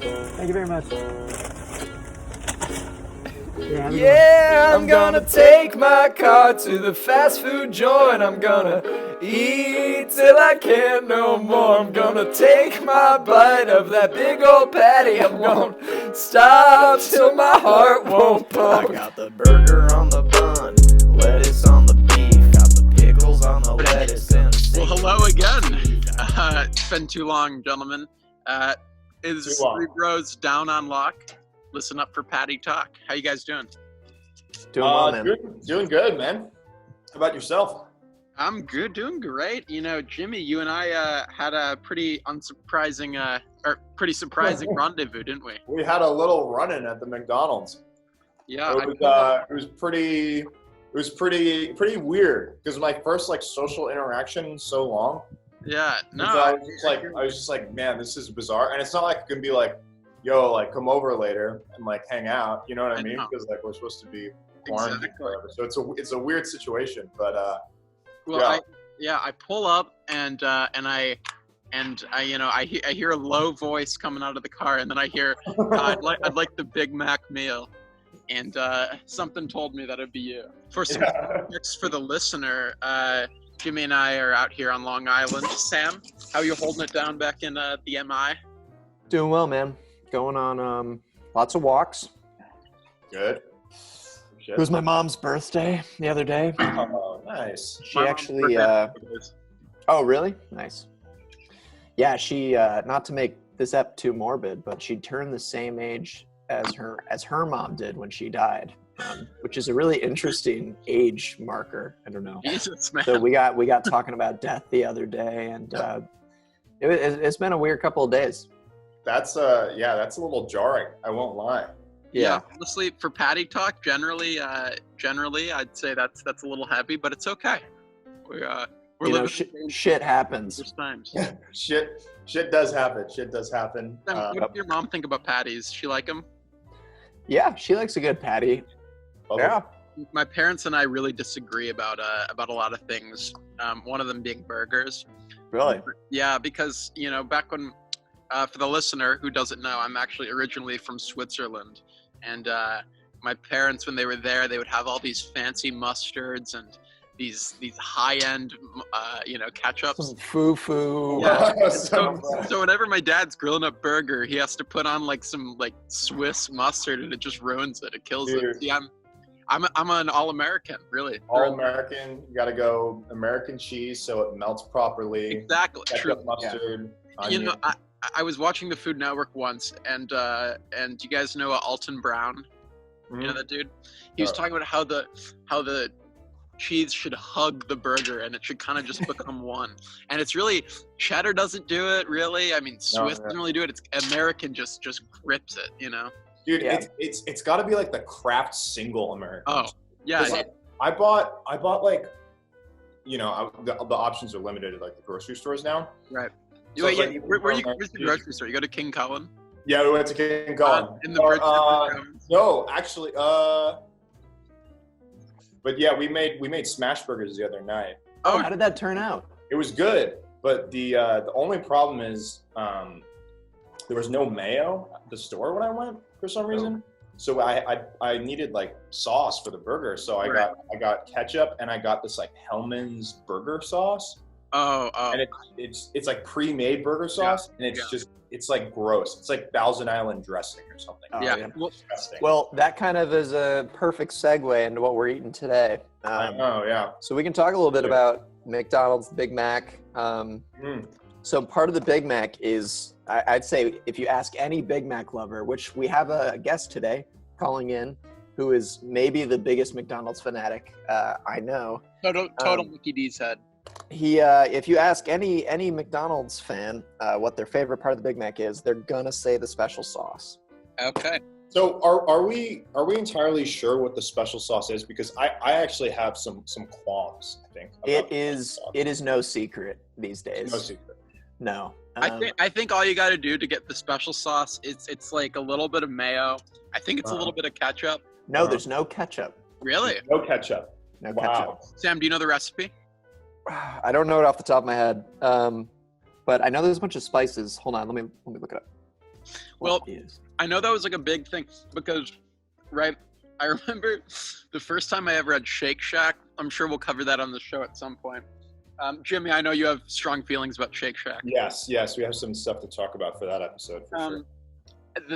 Thank you very much. Yeah, I'm gonna take my car to the fast food joint. I'm gonna eat till I can't no more. I'm gonna take my bite of that big old patty. I'm gonna stop till my heart won't pump. I got the burger on the bun, lettuce on the beef, got the pickles on the lettuce and Well, hello again. It's been too long, gentlemen. Is Too long. Three Bros down on lock? Listen up for Patty Talk. How you guys doing? Doing well, man. Doing good, man. How about yourself? I'm good, doing great. You know, Jimmy, you and I had a pretty surprising rendezvous, didn't we? We had a little run-in at the McDonald's. Yeah. It was pretty weird because my first social interaction in so long. Yeah. No. So I was just like, man, this is bizarre, and it's not like it can be like, yo, come over later and hang out. You know what I mean? know. Because we're supposed to be quarantined Exactly. or whatever. So it's a weird situation, but Well, I pull up and I hear a low voice coming out of the car, and then I hear I'd like the Big Mac meal, and something told me that it'd be you. For some context for the listener, Jimmy and I are out here on Long Island. Sam, how are you holding it down back in the MI? Doing well, man. Going on lots of walks. good. It was my mom's birthday the other day. Oh, nice. She actually. Oh, really? Nice. Yeah, she. Not to make this ep too morbid, but she turned the same age as her mom did when she died, which is a really interesting age marker. I don't know. Jesus, man. So we got talking about death the other day, and it's been a weird couple of days. That's a little jarring. I won't lie. Yeah, honestly, for Patty Talk, generally, I'd say that's a little heavy, but it's okay. We're living shit happens. those times. Shit does happen. Shit does happen. Sam, what do your mom think about patties? She like them? Yeah, she likes a good patty. Yeah. My parents and I really disagree about a lot of things. One of them being burgers. Really? Yeah, because back when, for the listener who doesn't know, I'm actually originally from Switzerland, and my parents, when they were there, they would have all these fancy mustards and these high-end ketchups. Some foo-foo. Yeah. So whenever my dad's grilling a burger, he has to put on some Swiss mustard, and it just ruins it. It kills Dude. it. See, I'm an all-American, really. All American. You got to go American cheese so it melts properly. Exactly. True. Ketchup, mustard. Onion. I was watching the Food Network once, and you guys know Alton Brown? Mhm. You know that dude? He was talking about how the cheese should hug the burger, and it should kind of just become one. And it's really, cheddar doesn't do it, really. I mean, Swiss doesn't really do it. It's American just grips it, Dude, Yeah. it's got to be the Kraft single American. Oh, yeah. 'Cause, I bought the options are limited at the grocery stores now. Right. So Wait, it's where's the grocery store? You go to King Cullen? Yeah, we went to King Cullen. In the Bridge. No, actually, but yeah, we made smash burgers the other night. Oh, how did that turn out? It was good, but the only problem is there was no mayo at the store when I went for some reason. So I needed sauce for the burger, so I got ketchup and I got this Hellman's burger sauce. Oh. And it's pre-made burger sauce, and it's just it's gross. It's Thousand Island dressing or something. Oh, yeah. Disgusting. Well, that kind of is a perfect segue into what we're eating today. Yeah. So we can talk a little bit about McDonald's Big Mac. So part of the Big Mac is, I'd say, if you ask any Big Mac lover, which we have a guest today calling in, who is maybe the biggest McDonald's fanatic I know. Total Mickey D's head. If you ask any McDonald's fan what their favorite part of the Big Mac is, they're gonna say the special sauce. Okay. So are we entirely sure what the special sauce is? Because I actually have some qualms. I think It is no secret these days. no secret. No. I think all you got to do to get the special sauce, it's a little bit of mayo. I think it's a little bit of ketchup. No, there's no ketchup. Really? No ketchup. No Wow. ketchup. Sam, do you know the recipe? I don't know it off the top of my head, but I know there's a bunch of spices. Hold on, let me look it up. Well, I know that was like a big thing because, right, I remember the first time I ever had Shake Shack. I'm sure we'll cover that on the show at some point. Jimmy, I know you have strong feelings about Shake Shack. Yes, we have some stuff to talk about for that episode, for sure.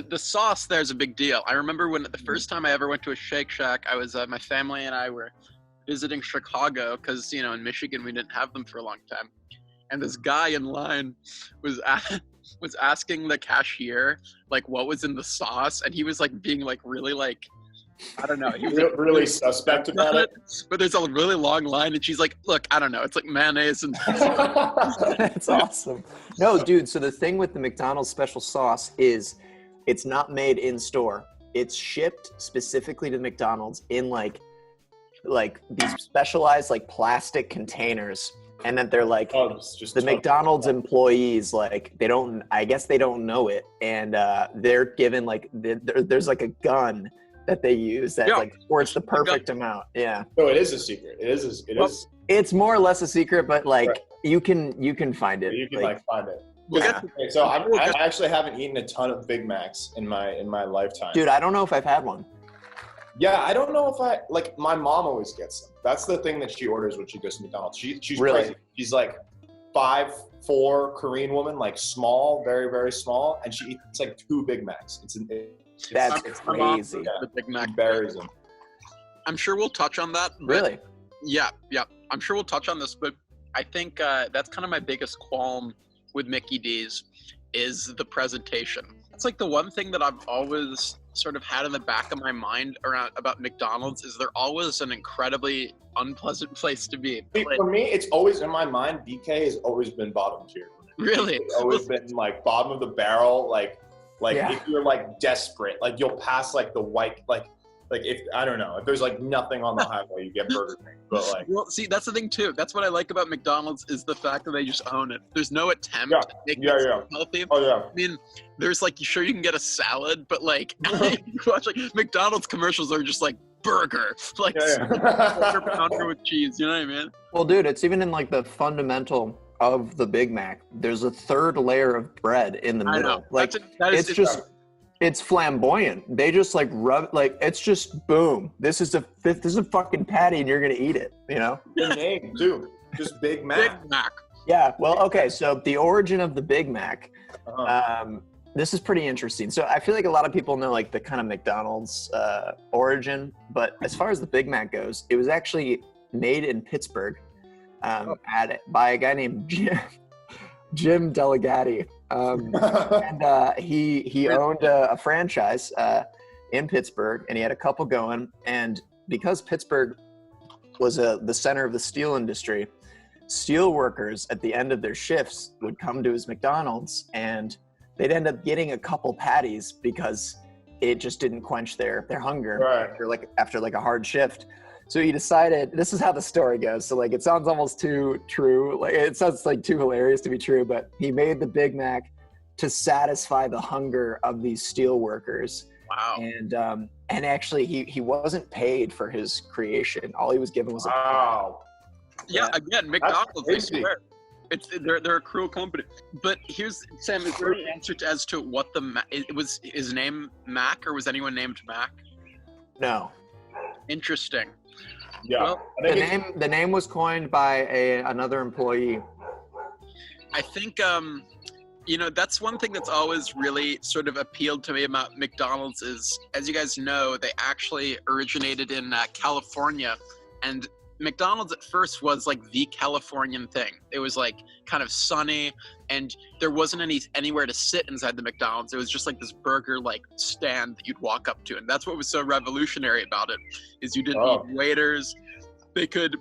The sauce there's a big deal. I remember when the first time I ever went to a Shake Shack, I was my family and I were visiting Chicago because in Michigan we didn't have them for a long time, and this guy in line was asking the cashier like what was in the sauce, and he was like being like really like I don't know. He was really suspect about it. But there's a really long line, and she's like, "Look, I don't know. It's like mayonnaise and." That's awesome. No, dude. So the thing with the McDonald's special sauce is, it's not made in store. It's shipped specifically to McDonald's in like these specialized like plastic containers, and then they're like the McDonald's employees I guess they don't know it, and they're given like there's like a gun that they use that like squirts the perfect amount. Yeah. So it is a secret. It is. It's more or less a secret, but like you can find it. You can find it. Yeah. Okay, so I actually haven't eaten a ton of Big Macs in my lifetime. Dude, I don't know if I've had one. Yeah, I don't know if my mom always gets them. That's the thing that she orders when she goes to McDonald's. She's really crazy. She's like 5'4" Korean woman, like small, very, very small, and she eats like 2 Big Macs. That's crazy. The Big Mac she buries them. I'm sure we'll touch on that. Really? Yeah. I'm sure we'll touch on this, but I think that's kind of my biggest qualm with Mickey D's is the presentation. It's like the one thing that I've always sort of had in the back of my mind about McDonald's is they're always an incredibly unpleasant place to be. For me, it's always in my mind, BK has always been bottom tier. Really? It's always been like bottom of the barrel, like if you're like desperate, like you'll pass like the white, like if I don't know, if there's like nothing on the highway, you get Burger King. But like, well, see, that's the thing too. That's what I like about McDonald's is the fact that they just own it. There's no attempt to make it healthy. Oh yeah. I mean, there's like, sure you can get a salad, but like you watch like McDonald's commercials are just like burger, like burger pounder with cheese. You know what I mean? Well, dude, it's even in like the fundamental of the Big Mac. There's a third layer of bread in the middle. Like it's flamboyant. They just like rub, like it's just boom. This is a fucking patty, and you're gonna eat it. You know. The name too, just Big Mac. Big Mac. Yeah. Well, okay. So the origin of the Big Mac. This is pretty interesting. So I feel like a lot of people know like the kind of McDonald's origin, but as far as the Big Mac goes, it was actually made in Pittsburgh by a guy named Jim Delegati. And he owned a franchise in Pittsburgh, and he had a couple going. And because Pittsburgh was the center of the steel industry, steel workers at the end of their shifts would come to his McDonald's, and they'd end up getting a couple patties because it just didn't quench their hunger after a hard shift. So he decided, this is how the story goes. So like, it sounds almost too true. Like it sounds like too hilarious to be true, but he made the Big Mac to satisfy the hunger of these steel workers. Wow. And actually he wasn't paid for his creation. All he was given was again, McDonald's, I swear. They're a cruel company. But here's, Sam, is there an answer as to what was his name Mac, or was anyone named Mac? No. Interesting. Yeah. Well, the name was coined by another employee. I think that's one thing that's always really sort of appealed to me about McDonald's is, as you guys know, they actually originated in California, and McDonald's at first was like the Californian thing. It was like kind of sunny, and there wasn't anywhere to sit inside the McDonald's. It was just like this burger like stand that you'd walk up to, and that's what was so revolutionary about it. Is you didn't need waiters. They could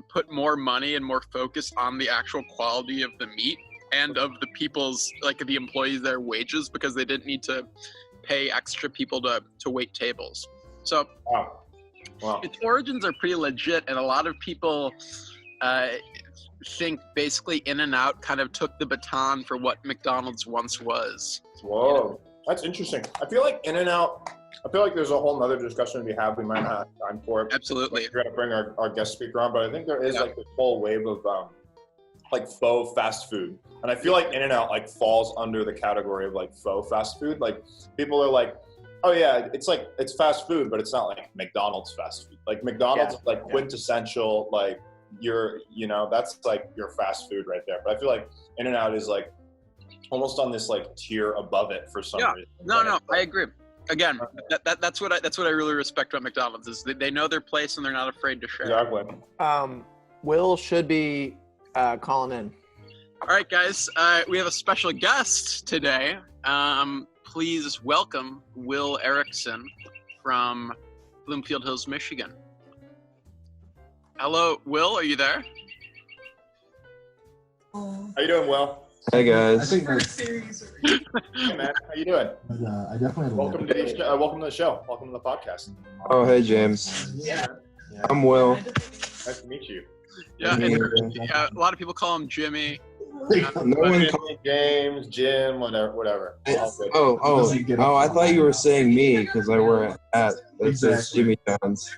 put more money and more focus on the actual quality of the meat and of the people's, like the employees, their wages, because they didn't need to pay extra people to wait tables. So. Wow. Its origins are pretty legit, and a lot of people think basically In-N-Out kind of took the baton for what McDonald's once was. Whoa, that's interesting. I feel like In-N-Out, there's a whole nother discussion we have. We might not have time for it. Absolutely. We're going to bring our guest speaker on, but I think there is like this whole wave of like faux fast food. And I feel like In-N-Out like falls under the category of like faux fast food. Like people are like, oh yeah, it's fast food, but it's not like McDonald's fast food. Like McDonald's is like quintessential, like that's like your fast food right there. But I feel like In-N-Out is like almost on this like tier above it for some reason. No, I agree. Again, that's what I really respect about McDonald's is they know their place and they're not afraid to share. Exactly. Will should be calling in. All right, guys, we have a special guest today. Please welcome Will Erickson from Bloomfield Hills, Michigan. Hello, Will, are you there? How you doing, Will? Hey guys. I think that's Hey man, how you doing? I definitely Welcome to the show. Welcome to the podcast. Oh, hey James. Yeah. I'm Will. Nice to meet you. Yeah, a lot of people call him Jimmy. No one Jimmy, James, Jim, whatever. All good. Oh, I thought you were saying me because I wear a hat that says Jimmy John's.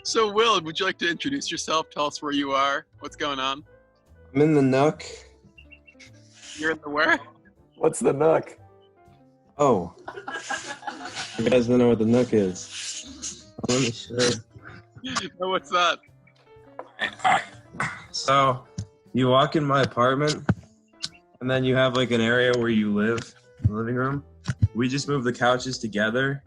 So, Will, would you like to introduce yourself? Tell us where you are. What's going on? I'm in the Nook. You're in the where? What's the Nook? Oh. You guys don't know what the Nook is. Let me show you. No, what's that? So, you walk in my apartment, and then you have like an area where you live, the living room. We just moved the couches together.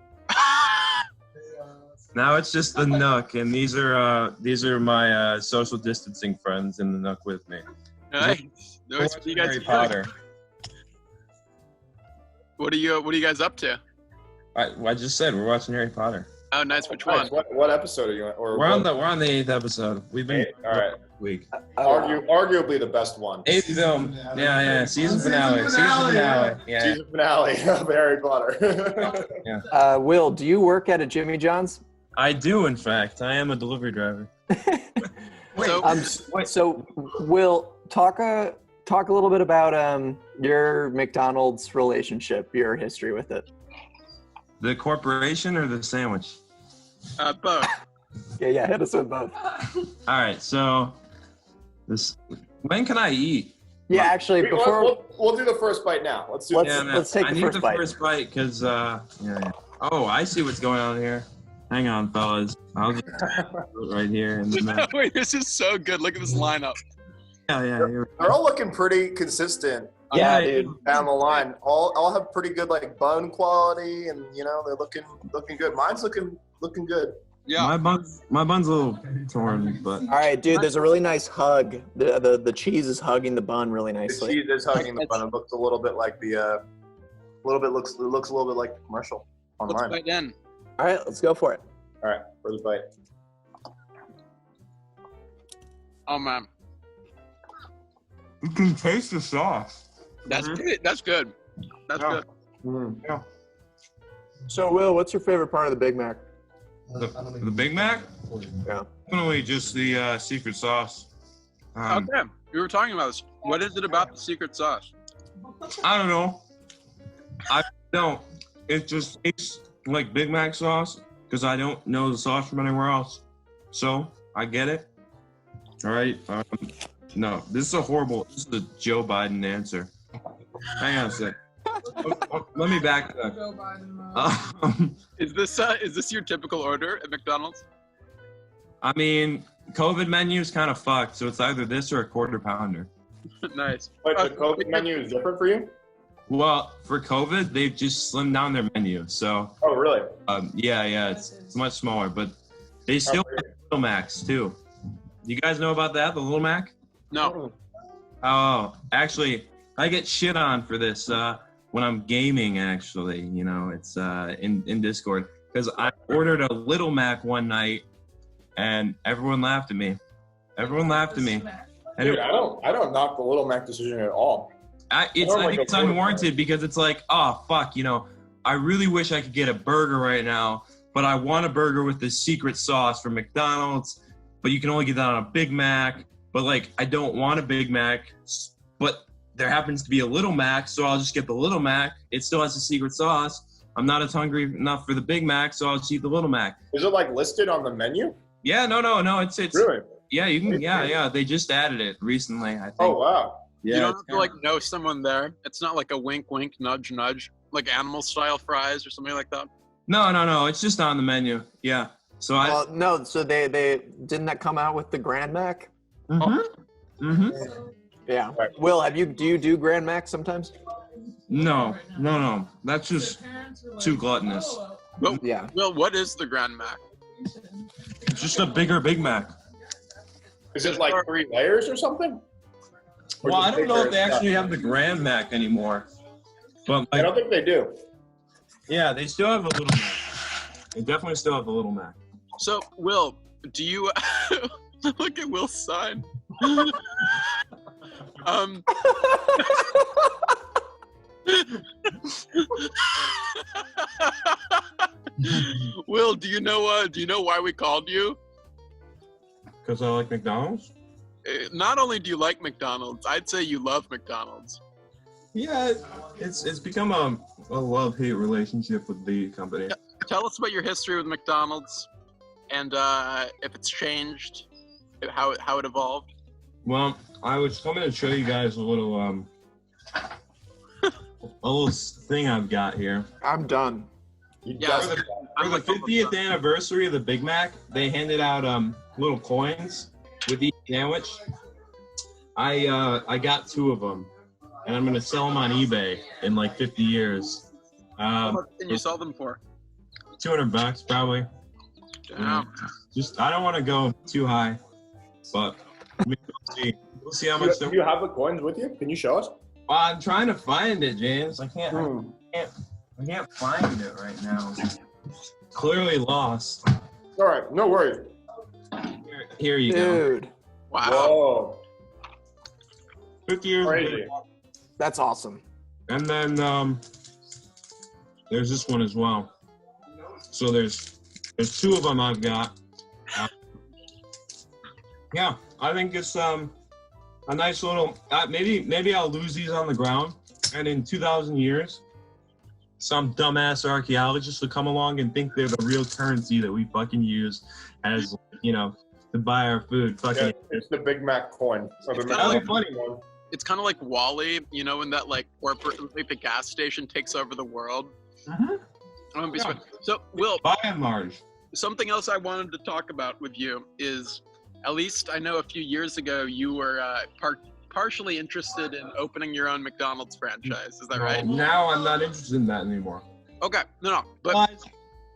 Now it's just the Nook, and these are my social distancing friends in the Nook with me. Nice. What are you guys Harry Potter. What are you guys up to? I just said we're watching Harry Potter. Oh, nice. Which Nice. one? What episode are you on? We're on the 8th episode. We've been All right. week. Arguably the best one. 8th film. Yeah. Season finale. Yeah. Season finale of Harry Potter. Will, do you work at a Jimmy John's? I do, in fact. I am a delivery driver. So, Will, talk a little bit about your McDonald's relationship, your history with it. The corporation or the sandwich? Both. Yeah, hit us with both. All right, so when can I eat? Yeah, actually, before we'll do the first bite now. Let's do. Let's take the first bite. First bite because Oh, I see what's going on here. Hang on, fellas. I'll just put it right here. And then Wait, this is so good. Look at this lineup. yeah. They're all looking pretty consistent. Yeah, dude. Down the line, all have pretty good like bone quality, and they're looking good. Mine's looking good. Yeah. My bun's a little torn, but All right, dude. There's a really nice hug. The cheese is hugging the bun really The nicely. cheese is hugging the bun. It looks a little bit like looks a little bit like the commercial on Let's mine. bite in. All right, let's go for it. All right, first bite. Oh man, you can taste the sauce. that's good. That's good. That's good. Mm. So, Will, what's your favorite part of the Big Mac? The Big Mac? Yeah. Definitely just the secret sauce. Okay, we were talking about this. What is it about the secret sauce? I don't know. I don't. It just tastes like Big Mac sauce because I don't know the sauce from anywhere else. So I get it. All right. No, this is a Joe Biden answer. Hang on a sec. Let me back up. Is this your typical order at McDonald's? I mean, COVID menu is kind of fucked, so it's either this or a quarter pounder. Nice. Wait, the COVID menu is different for you? Well, for COVID, they've just slimmed down their menu. So, Oh, really? yeah, it's much smaller, but they still have Little Macs too. You guys know about that, the Little Mac? No. Oh, actually, I get shit on for this when I'm gaming. Actually, it's in Discord because I ordered a Little Mac one night, and everyone laughed at me. And Dude, I don't knock the Little Mac decision at all. I think it's unwarranted because it's like, oh fuck, I really wish I could get a burger right now, but I want a burger with the secret sauce from McDonald's, but you can only get that on a Big Mac. But like, I don't want a Big Mac, but there happens to be a Little Mac, so I'll just get the Little Mac. It still has the secret sauce. I'm not as hungry enough for the Big Mac, so I'll just eat the Little Mac. Is it like listed on the menu? Yeah, no. It's Really? Yeah, you can. Yeah. They just added it recently, I think. Oh wow. Yeah, You don't have to like know someone there. It's not like a wink, wink, nudge, nudge, like animal style fries or something like that. No. It's just on the menu. Yeah. So Well, no. So they didn't that come out with the Grand Mac? Mm-hmm. Yeah. Will, do you do Grand Mac sometimes? No. That's just too gluttonous. Yeah. Well, what is the Grand Mac? It's just a bigger Big Mac. Is it like 3 layers or something? Or Well, just I don't know if they bigger actually stuff? have the Grand Mac anymore. But I don't think they do. yeah, they still have a Little Mac. They definitely still have the Little Mac. So, Will, do you look at Will's sign? Will, do you know why we called you? Because I like McDonald's? Not only do you like McDonald's, I'd say you love McDonald's. Yeah, it's become a love-hate relationship with the company. Tell us about your history with McDonald's, and if it's changed, how it evolved. Well, I was coming to show you guys a little thing I've got here. I'm done. You Yeah, just- For the 50th anniversary of the Big Mac, they handed out little coins with each sandwich. I got 2 of them, and I'm gonna sell them on eBay in like 50 years. How much can you sell them for? $200 probably. Damn. Just I don't want to go too high, but we'll see. We'll see how much. do you have the coins with you? Can you show us? I'm trying to find it, James. I can't find it right now. Clearly lost. All right, no worries. Here you go. Dude, Wow. Whoa, 50 years. crazy. that's awesome. And then there's this one as well. So there's 2 of them I've got. Yeah, I think it's a nice little. Maybe I'll lose these on the ground, and in 2,000 years, some dumbass archaeologist will come along and think they're the real currency that we fucking use as to buy our food. Fucking. Yeah, it's the Big Mac coin. Or the It's kinda McDonald's like- one. It's kind of like Wall-E, when that like the gas station takes over the world. Yeah. So, Will, By and large. something else I wanted to talk about with you is, at least I know a few years ago you were partially interested in opening your own McDonald's franchise. Is that right? Now I'm not interested in that anymore. Okay, no, but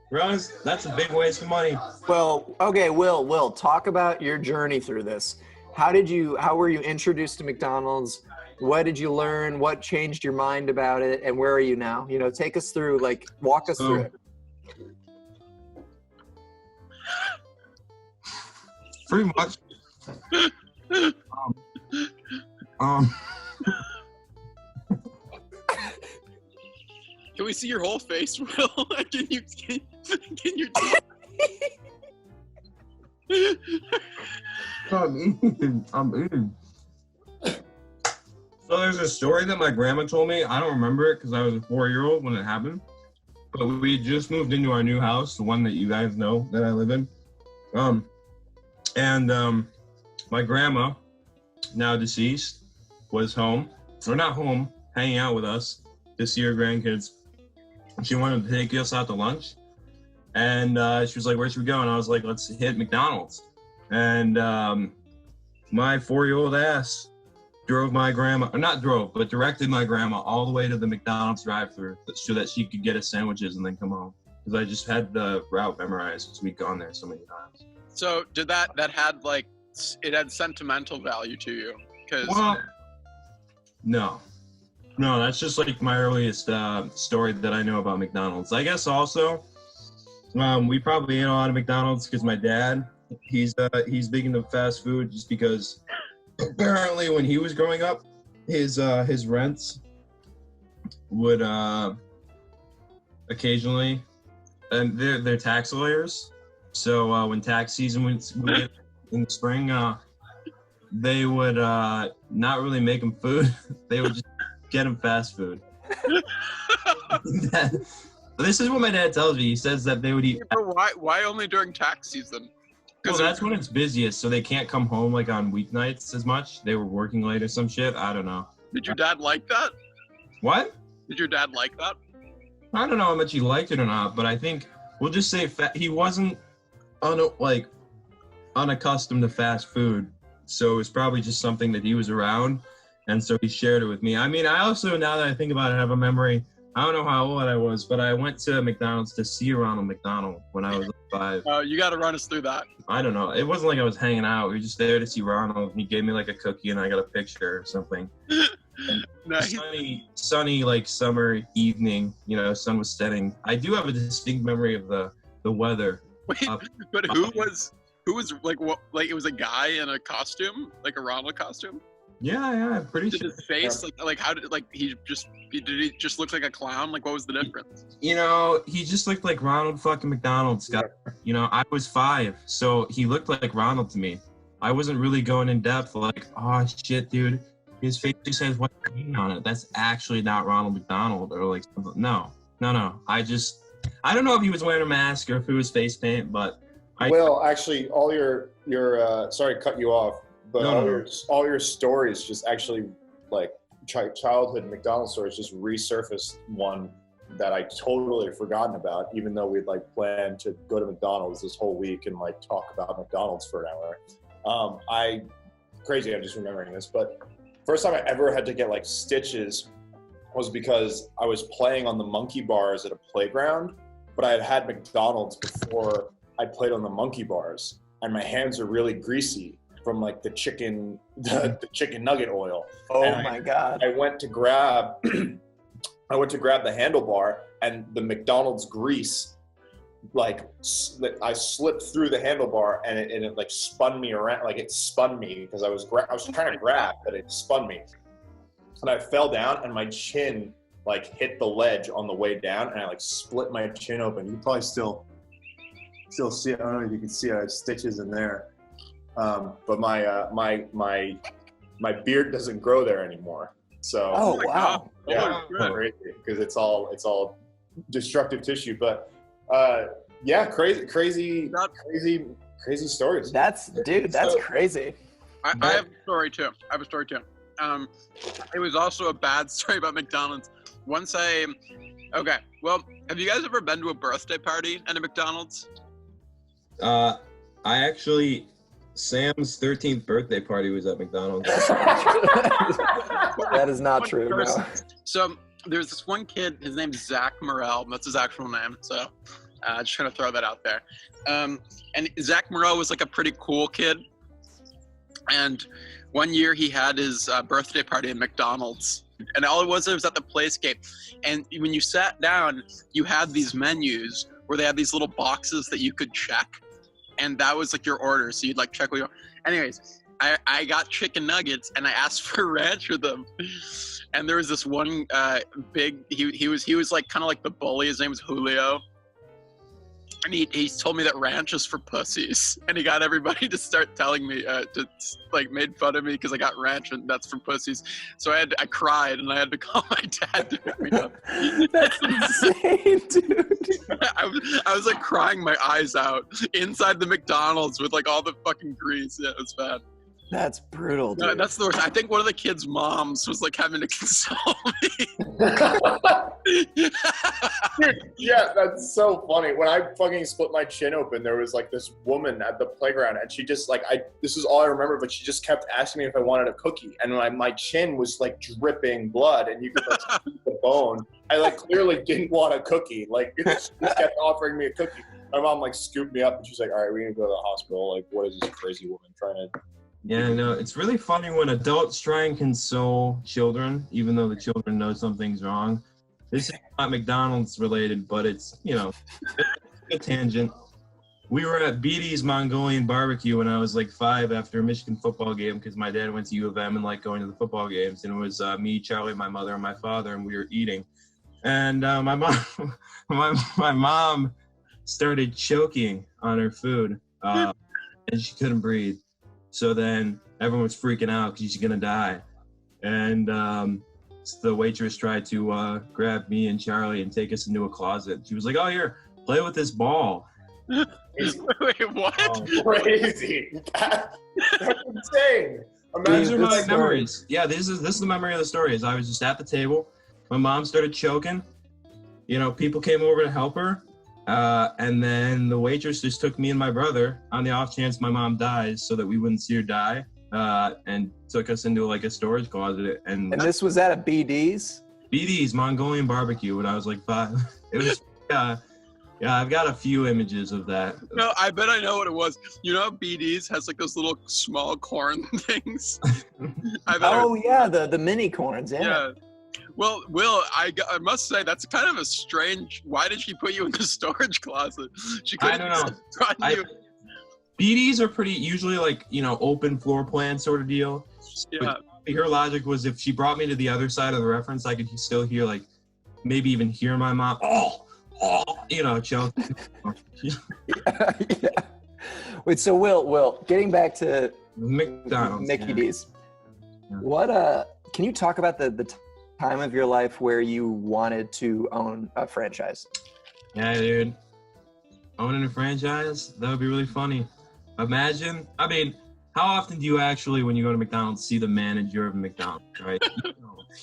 Realize that's a big waste of money. Well, okay, Will, talk about your journey through this. How were you introduced to McDonald's? What did you learn? What changed your mind about it? And where are you now? Take us through, walk us through it. Pretty much. Um, can we see your whole face, Will? Can you? I'm eating. So there's a story that my grandma told me. I don't remember it because I was a 4-year-old when it happened. But we had just moved into our new house, the one that you guys know that I live in. My grandma, now deceased, was home, or not home, hanging out with us to see her grandkids. She wanted to take us out to lunch. And she was like, where should we go? And I was like, let's hit McDonald's. And my 4-year-old ass directed my grandma all the way to the McDonald's drive-thru so that she could get us sandwiches and then come home. Because I just had the route memorized because we'd gone there so many times. So did that had it had sentimental value to you? Because Well, no, that's just like my earliest story that I know about McDonald's. I guess also, we probably ate a lot of McDonald's because my dad, he's big into fast food just because apparently when he was growing up, his rents would occasionally, and they're tax lawyers. So when tax season would hit in the spring, they would not really make him food. They would just get him fast food. This is what my dad tells me. He says that they would eat. why only during tax season? Well, that's when it's busiest, so they can't come home like on weeknights as much. They were working late or some shit. I don't know. Did your dad like that? What? Did your dad like that? I don't know how much he liked it or not, but I think we'll just say he wasn't unaccustomed to fast food, so it was probably just something that he was around, and so he shared it with me. I mean, I also, now that I think about it, have a memory. I don't know how old I was, but I went to McDonald's to see Ronald McDonald when I was 5. Oh, you got to run us through that. I don't know. It wasn't like I was hanging out. We were just there to see Ronald. He gave me like a cookie and I got a picture or something. Nice. Sunny like summer evening, sun was setting. I do have a distinct memory of the weather. Wait, but who was like, what, like it was a guy in a costume, like a Ronald costume? Yeah, I'm pretty Did sure. his face like how did it, like did he just look like a clown? Like what was the difference? He just looked like Ronald fucking McDonald, Scott. I was 5, so he looked like Ronald to me. I wasn't really going in depth like, oh shit, dude. His face just has one name on it. That's actually not Ronald McDonald or like something. No. I don't know if he was wearing a mask or if it was face paint, but Well, actually, all your sorry to cut you off, but No. all your stories just actually like childhood McDonald's stories just resurfaced one that I totally had forgotten about, even though we'd like planned to go to McDonald's this whole week and like talk about McDonald's for an hour. I'm just remembering this, but first time I ever had to get like stitches was because I was playing on the monkey bars at a playground, but I had had McDonald's before I played on the monkey bars, and my hands are really greasy from like the chicken nugget oil. Oh And my God. I went to grab the handlebar, and the McDonald's grease, like I slipped through the handlebar, and it like spun me around. Like it spun me because I was trying to grab, but it spun me, and I fell down, and my chin like hit the ledge on the way down, and I like split my chin open. You can probably still see it. I don't know if you can see it. I have stitches in there, but my beard doesn't grow there anymore. So Oh wow. yeah, good. crazy because it's all destructive tissue. But yeah, crazy stories. That's crazy. I have a story too. It was also a bad story about McDonald's. Okay, well, have you guys ever been to a birthday party at a McDonald's? Sam's 13th birthday party was at McDonald's. That is not true. No. So there's this one kid, his name's Zach Morrell, that's his actual name, so just gonna throw that out there. And Zach Morrell was like a pretty cool kid, and one year he had his birthday party at McDonald's, and all it was at the Playscape, and when you sat down, you had these menus where they had these little boxes that you could check, and that was like your order, so you'd like check what you. Anyways, I got chicken nuggets and I asked for ranch with them, and there was this one he was like kind of like the bully. His name was Julio, and he told me that ranch is for pussies, and he got everybody to start telling me made fun of me because I got ranch and that's for pussies. So I cried and I had to call my dad to pick me up. That's insane, dude. I was like crying my eyes out inside the McDonald's with like all the fucking grease. Yeah, it was bad. That's brutal, dude. No, that's the worst. I think one of the kids' moms was like having to console me. Dude, yeah, that's so funny. When I fucking split my chin open, there was like this woman at the playground, and she just like this is all I remember, but she just kept asking me if I wanted a cookie, and my chin was like dripping blood, and you could like see the bone. I like clearly didn't want a cookie. Like she just kept offering me a cookie. My mom like scooped me up, and she's like, "All right, we need to go to the hospital. Like, what is this crazy woman trying to?" Yeah, no, it's really funny when adults try and console children, even though the children know something's wrong. This is not McDonald's related, but it's, a tangent. We were at BD's Mongolian barbecue when I was like 5 after a Michigan football game because my dad went to U of M and liked going to the football games. And it was me, Charlie, my mother, and my father, and we were eating. And my mom started choking on her food, and she couldn't breathe. So then everyone was freaking out because she's gonna die, and the waitress tried to grab me and Charlie and take us into a closet. She was like, "Oh, here, play with this ball," Wait, what? Crazy. That's insane. These are this my story- memories. Yeah, this is the memory of the story. Is I was just at the table. My mom started choking. You know, people came over to help her. And then the waitress just took me and my brother on the off chance my mom dies so that we wouldn't see her die. And took us into like a storage closet. And this was at a BD's? BD's Mongolian barbecue when I was like 5. It was, yeah, I've got a few images of that. No, I bet I know what it was. You know how BD's has like those little small corn things? Yeah, the mini corns, yeah. Well, Will, I must say that's kind of a strange. Why did she put you in the storage closet? She could I don't know. brought you. BD's are pretty usually like, you know, open floor plan sort of deal. Yeah. But her logic was if she brought me to the other side of the reference, I could still hear like, maybe even hear my mom, you know, choking. Yeah. Wait, so Will, getting back to McDonald's. Mickey yeah. D's. Yeah. What can you talk about the time of your life where you wanted to own a franchise? Yeah, dude. Owning a franchise, that would be really funny. Imagine, I mean, how often do you actually, when you go to McDonald's, see the manager of McDonald's, right?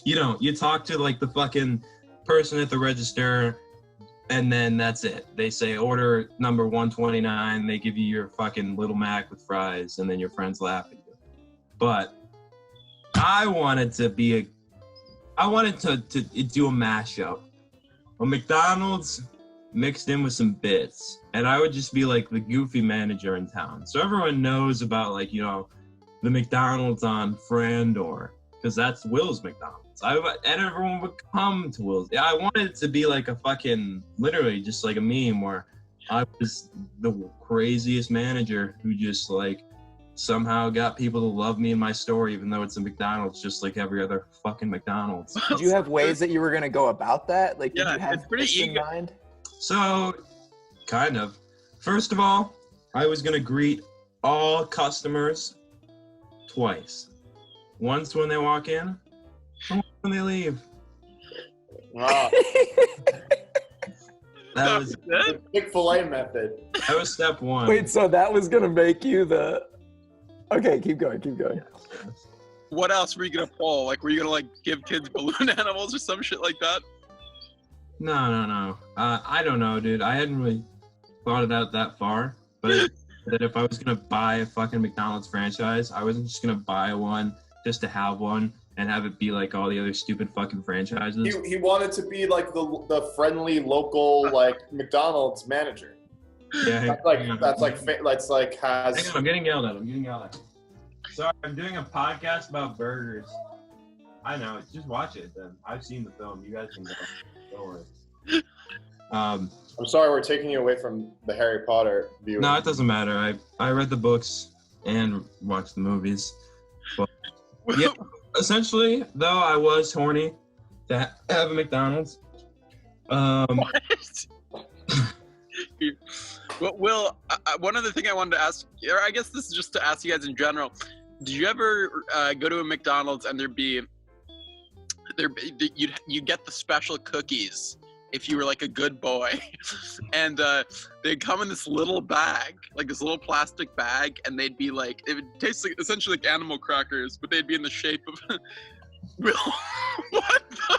You don't. You talk to like the fucking person at the register, and then that's it. They say order number 129. They give you your fucking Little Mac with fries, and then your friends laugh at you. But I wanted to do a mashup. A McDonald's mixed in with some bits, and I would just be like the goofy manager in town. So everyone knows about like, you know, the McDonald's on Frandor, because that's Will's McDonald's. And everyone would come to Will's. I wanted it to be like a fucking, literally just like a meme where I was the craziest manager who just like somehow got people to love me in my store, even though it's a McDonald's, just like every other fucking McDonald's. Did you have ways that you were going to go about that? Like, did Yeah, you have it's pretty this in eager. mind? So, kind of. First of all, I was going to greet all customers twice. Once when they walk in, and once when they leave. Wow. That was it? The Chick-fil-A method. step one. Wait, so that was going to make you the... Okay, keep going. What else were you gonna pull? Like, were you gonna like give kids balloon animals or some shit like that? No. I don't know, dude. I hadn't really thought it out that far. But that if I was going to buy a fucking McDonald's franchise, I wasn't just going to buy one just to have one and have it be like all the other stupid fucking franchises. He wanted to be like the friendly local like McDonald's manager. Yeah, That's like has. Hang on, I'm getting yelled at. Sorry, I'm doing a podcast about burgers. I know. Just watch it then. I've seen the film. You guys can go. Don't worry. I'm sorry, we're taking you away from the Harry Potter view. No, it doesn't matter. I read the books and watched the movies. But, yeah, essentially, though, I was horny to have a McDonald's. What? Well, Will, one other thing I wanted to ask, or I guess this is just to ask you guys in general. Did you ever go to a McDonald's and you get the special cookies if you were like a good boy, and they'd come in this little bag, like this little plastic bag, and they'd be like, it would taste like essentially like animal crackers, but they'd be in the shape of Will. What the?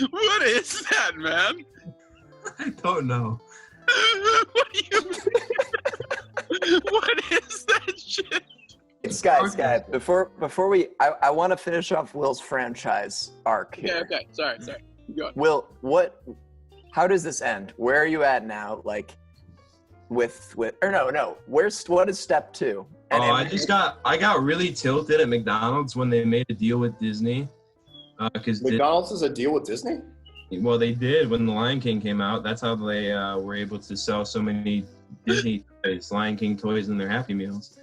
What is that, man? I don't know. What do you mean? What is that shit? Sky, before we, I want to finish off Will's franchise arc here. Okay. Sorry. Keep going. Will, how does this end? Where are you at now? Like, what is step 2? I got really tilted at McDonald's when they made a deal with Disney. Because McDonald's is a deal with Disney? Well, they did when The Lion King came out. That's how they were able to sell so many Disney toys, Lion King toys in their Happy Meals.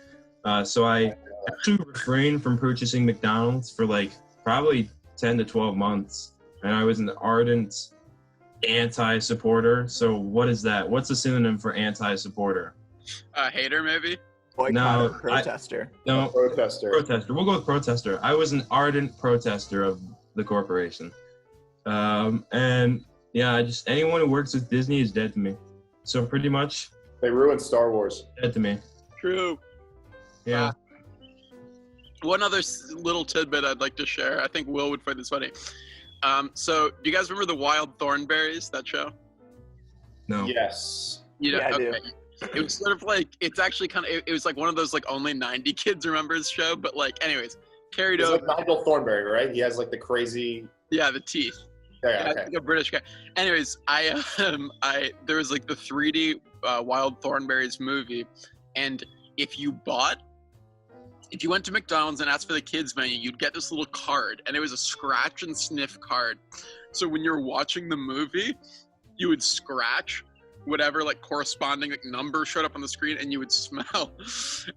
So I actually refrained from purchasing McDonald's for like probably 10 to 12 months. And I was an ardent anti-supporter. So what is that? What's a synonym for anti-supporter? Hater, maybe? Boycott, protester. No, Protester. protester. We'll go with protester. I was an ardent protester of the corporation. And yeah, anyone who works with Disney is dead to me. So pretty much, They ruined Star Wars. dead to me. True. Yeah. One other little tidbit I'd like to share. I think Will would find this funny. So, do you guys remember the Wild Thornberries, that show? No. Yes. You know, Yeah, I do. It was sort of like, it's actually kind of, it was like one of those like only 90 kids remembers show, but like, anyways, carried It's over. like Nigel Thornberry, right? He has like the crazy. Yeah, the teeth. Yeah, Yeah, okay. like a British guy. Anyways, there was like the 3D Wild Thornberries movie, and if you went to McDonald's and asked for the kids menu, you'd get this little card, and it was a scratch and sniff card. So when you're watching the movie, you would scratch whatever like corresponding like number showed up on the screen, and you would smell.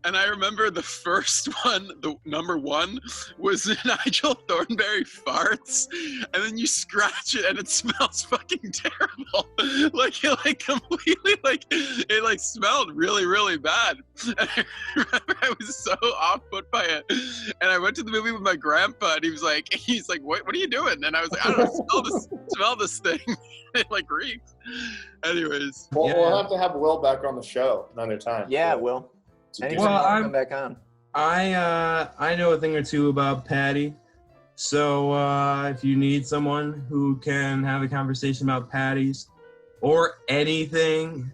And I remember the first one, the number 1, was Nigel Thornberry farts, and then you scratch it and it smells fucking terrible. Like it like completely like it like smelled really, really bad. And I remember I was so off put by it. And I went to the movie with my grandpa, and he's like, what are you doing? And I was like, I don't know, smell this thing. It like reeks. Anyways. Well, Yeah. we'll have to have Will back on the show another time. Yeah, So- Will. so Anytime Well, you wanna I'm- come back on. I know a thing or two about Patty. So if you need someone who can have a conversation about patties or anything,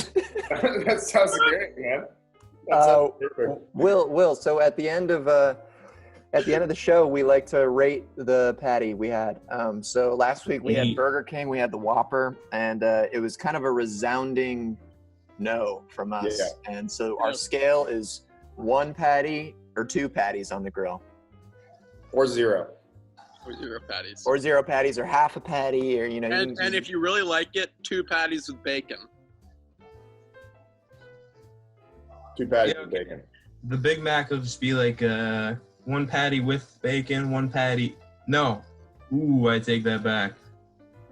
that sounds great, man. That Uh, sounds perfect. Will. So at the end of the show, we like to rate the patty we had. So last week we had Eight. Burger King, we had the Whopper, and it was kind of a resounding no from us. Yeah. And so our scale is 1 patty or 2 patties on the grill, Or 0. Or 0 patties. or 0 patties, or half a patty, or you know. And if you really like it, 2 patties with bacon. 2 patties Yeah, of okay. bacon. the Big Mac will just be like 1 patty with bacon, 1 patty. No. Ooh, I take that back.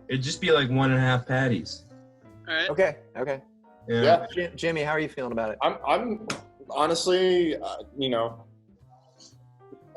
It'd just be like 1.5 patties. All right. Okay. Yeah. Jimmy, how are you feeling about it? I'm honestly, you know,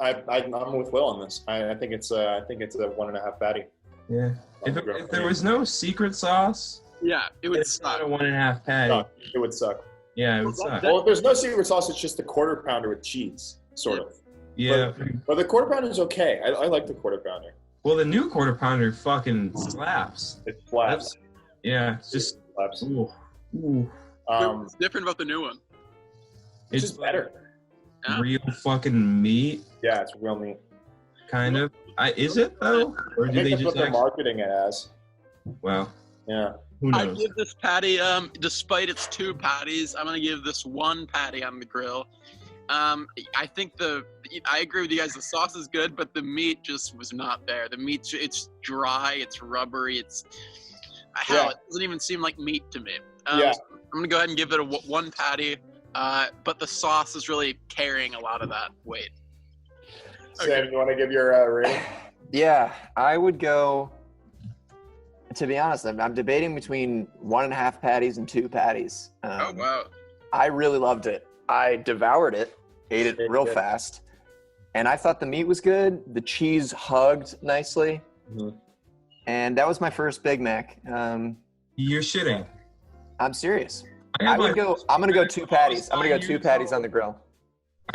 I'm with Will on this. I think it's a 1.5 patty. Yeah. If there was no secret sauce, Yeah, it would it's not suck. a 1.5 patty. Suck. It would suck. Yeah, it would suck. Well, if there's no secret sauce, it's just a quarter pounder with cheese, sort of. Yeah. But the quarter pounder is okay. I like the quarter pounder. Well, the new quarter pounder fucking slaps. It slaps. Yeah, it's just It slaps. ooh, ooh. What's different about the new one? It's It's just better. Yeah. real fucking meat, Yeah, it's real meat. kind of. Is it though, or I do think they that's just what they're actually? marketing it as. Well, Yeah. who I knows? give this patty, despite its 2 patties, I'm gonna give this 1 patty on the grill. I think I agree with you guys. The sauce is good, but the meat just was not there. The meat, it's dry, it's rubbery, hell, Yeah. it doesn't even seem like meat to me. Yeah. So I'm gonna go ahead and give it a 1 patty, but the sauce is really carrying a lot of that weight. Sam, you want to give your rating? Yeah, I would go. To be honest, I'm debating between 1.5 patties and 2 patties. Oh wow! I really loved it. I devoured it, ate it real Good. fast, and I thought the meat was good. The cheese hugged nicely, Mhm. and that was my first Big Mac. You're shitting. I'm serious. I I have, would like, go. I'm gonna go 2 patties. I'm gonna go 2 years patties on old. the grill.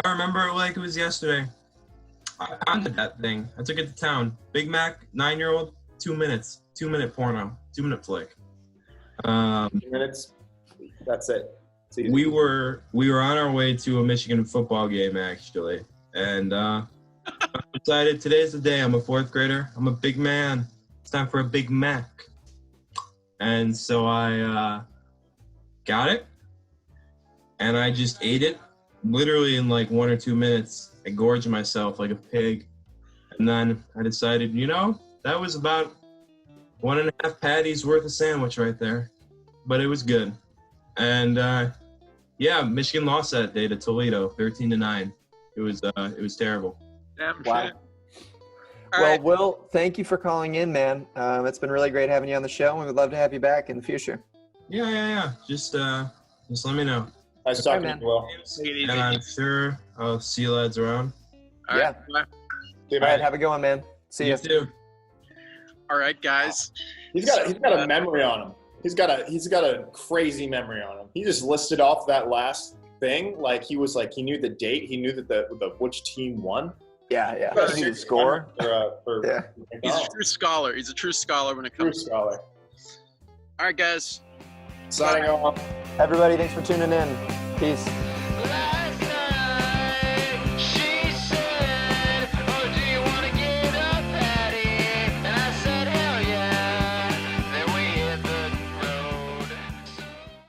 I remember it like it was yesterday. I founded that thing. I took it to town. Big Mac, 9-year-old, 2 minutes, 2-minute porno, 2-minute flick. 2 minutes. That's it. It's easy. We were on our way to a Michigan football game actually, and I decided today's the day. I'm a 4th grader. I'm a big man. It's time for a Big Mac. And so I got it, and I just ate it literally in like 1 or 2 minutes. I gorged myself like a pig, and then I decided, that was about 1.5 patties worth of sandwich right there, but it was good. And yeah, Michigan lost that day to Toledo, 13-9. It was terrible. Damn Wow. shit. All Well, right. Will, thank you for calling in, man. It's been really great having you on the show, and we'd love to have you back in the future. Yeah. Just let me know, Nice Okay, talking to man. you, Will. Take it easy. and I'm sure I'll see you lads around. All right. Yeah. Bye. See you, All right, man. have a good one, man. See you. You too. All right, guys. He's got a memory on him. He's got a crazy memory on him. He just listed off that last thing like he knew the date. He knew that the which team won. Yeah. That's He could score. Yeah. He's a true scholar. He's a true scholar when it True comes. scholar. All right, guys. Signing off. Everybody, thanks for tuning in. Peace.